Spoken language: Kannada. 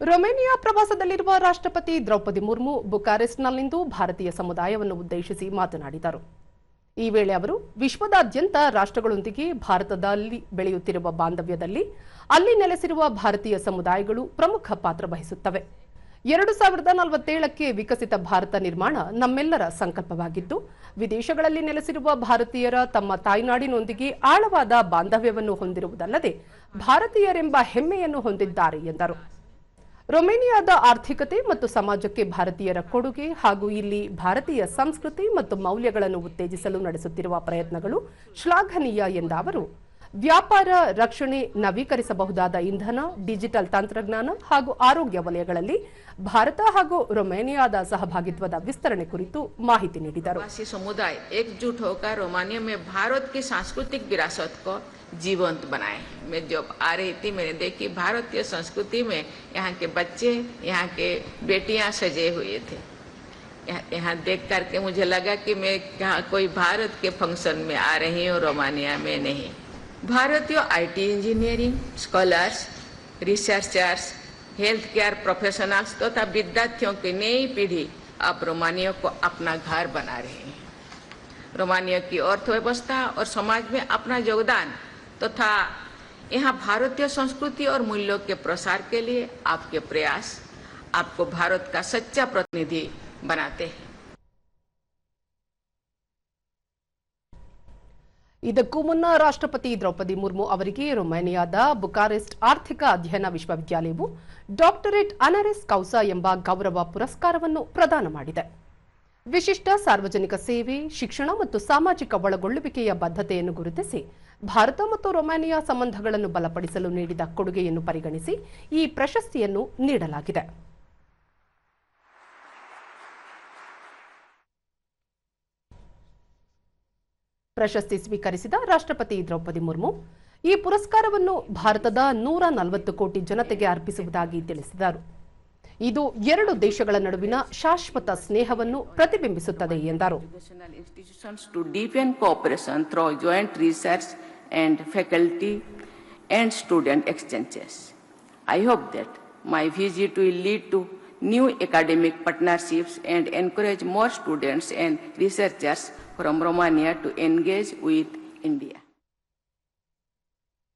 ರೊಮೇನಿಯಾ ಪ್ರವಾಸದಲ್ಲಿರುವ ರಾಷ್ಟ್ರಪತಿ ದ್ರೌಪದಿ ಮುರ್ಮು ಬುಕಾರೆಸ್ಟ್ನಲ್ಲಿಂದು ಭಾರತೀಯ ಸಮುದಾಯವನ್ನು ಉದ್ದೇಶಿಸಿ ಮಾತನಾಡಿದರು. ಈ ವೇಳೆ ಅವರು ವಿಶ್ವದಾದ್ಯಂತ ರಾಷ್ಟ್ರಗಳೊಂದಿಗೆ ಭಾರತದಲ್ಲಿ ಬೆಳೆಯುತ್ತಿರುವ ಬಾಂಧವ್ಯದಲ್ಲಿ ಅಲ್ಲಿ ನೆಲೆಸಿರುವ ಭಾರತೀಯ ಸಮುದಾಯಗಳು ಪ್ರಮುಖ ಪಾತ್ರ ವಹಿಸುತ್ತವೆ. 2047ಕ್ಕೆ ವಿಕಸಿತ ಭಾರತ ನಿರ್ಮಾಣ ನಮ್ಮೆಲ್ಲರ ಸಂಕಲ್ಪವಾಗಿದ್ದು, ವಿದೇಶಗಳಲ್ಲಿ ನೆಲೆಸಿರುವ ಭಾರತೀಯರ ತಮ್ಮ ತಾಯ್ನಾಡಿನೊಂದಿಗೆ ಆಳವಾದ ಬಾಂಧವ್ಯವನ್ನು ಹೊಂದಿರುವುದಲ್ಲದೆ ಭಾರತೀಯರೆಂಬ ಹೆಮ್ಮೆಯನ್ನು ಹೊಂದಿದ್ದಾರೆ ಎಂದರು. ರೊಮೇನಿಯಾದ ಆರ್ಥಿಕತೆ ಮತ್ತು ಸಮಾಜಕ್ಕೆ ಭಾರತೀಯರ ಕೊಡುಗೆ ಹಾಗೂ ಇಲ್ಲಿ ಭಾರತೀಯ ಸಂಸ್ಕೃತಿ ಮತ್ತು ಮೌಲ್ಯಗಳನ್ನು ಉತ್ತೇಜಿಸಲು ನಡೆಸುತ್ತಿರುವ ಪ್ರಯತ್ನಗಳು ಶ್ಲಾಘನೀಯ ಎಂದ ಅವರು, ವ್ಯಾಪಾರ, ರಕ್ಷಣೆ, ನವೀಕರಿಸಬಹುದಾದ ಇಂಧನ, ಡಿಜಿಟಲ್ ತಂತ್ರಜ್ಞಾನ ಹಾಗೂ ಆರೋಗ್ಯ ವಲಯಗಳಲ್ಲಿ ಭಾರತ ಹಾಗೂ ರೊಮೇನಿಯಾದ ಸಹಭಾಗಿತ್ವದ ವಿಸ್ತರಣೆ ಕುರಿತು ಮಾಹಿತಿ ನೀಡಿದರು. समुदाय एकजुट होकर रोमानिया में भारत की सांस्कृतिक विरासत को जीवंत बनाए. मैं जब आ रही थी मैंने देखी भारतीय संस्कृति में यहाँ के बच्चे, यहाँ के बेटियां सजे हुए थे. यहाँ देख करके मुझे लगा कि मैं कोई भारत के फंक्शन में आ रही हूँ, रोमानिया में नहीं. भारतीय IT engineering, scholars, researchers, health care professionals तथा विद्यार्थियों की नई पीढ़ी अब रोमानिया को अपना घर बना रहे हैं. रोमानिया की अर्थव्यवस्था और समाज में अपना योगदान तथा यहाँ भारतीय संस्कृति और मूल्यों के प्रसार के लिए आपके प्रयास आपको भारत का सच्चा प्रतिनिधि बनाते हैं. ಇದಕ್ಕೂ ಮುನ್ನ ರಾಷ್ಟ್ರಪತಿ ದ್ರೌಪದಿ ಮುರ್ಮು ಅವರಿಗೆ ರೊಮೇನಿಯಾದ ಬುಕಾರೆಸ್ಟ್ ಆರ್ಥಿಕ ಅಧ್ಯಯನ ವಿಶ್ವವಿದ್ಯಾಲಯವು ಡಾಕ್ಟರೇಟ್ ಅನರಿಸ್ ಕೌಸಾ ಎಂಬ ಗೌರವ ಪುರಸ್ಕಾರವನ್ನು ಪ್ರದಾನ ಮಾಡಿದೆ. ವಿಶಿಷ್ಟ ಸಾರ್ವಜನಿಕ ಸೇವೆ, ಶಿಕ್ಷಣ ಮತ್ತು ಸಾಮಾಜಿಕ ಒಳಗೊಳ್ಳುವಿಕೆಯ ಬದ್ಧತೆಯನ್ನು ಗುರುತಿಸಿ ಭಾರತ ಮತ್ತು ರೊಮೇನಿಯಾ ಸಂಬಂಧಗಳನ್ನು ಬಲಪಡಿಸಲು ನೀಡಿದ ಕೊಡುಗೆಯನ್ನು ಪರಿಗಣಿಸಿ ಈ ಪ್ರಶಸ್ತಿಯನ್ನು ನೀಡಲಾಗಿದೆ. ಪ್ರಶಸ್ತಿ ಸ್ವೀಕರಿಸಿದ ರಾಷ್ಟ್ರಪತಿ ದ್ರೌಪದಿ ಮುರ್ಮು ಈ ಪುರಸ್ಕಾರವನ್ನು ಭಾರತದ 140 ಕೋಟಿ ಜನತೆಗೆ ಅರ್ಪಿಸುವುದಾಗಿ ತಿಳಿಸಿದರು. ಇದು ಎರಡು ದೇಶಗಳ ನಡುವಿನ ಶಾಶ್ವತ ಸ್ನೇಹವನ್ನು ಪ್ರತಿಬಿಂಬಿಸುತ್ತದೆ ಎಂದರು. New academic partnerships and encourage more students and researchers from Romania to engage with India.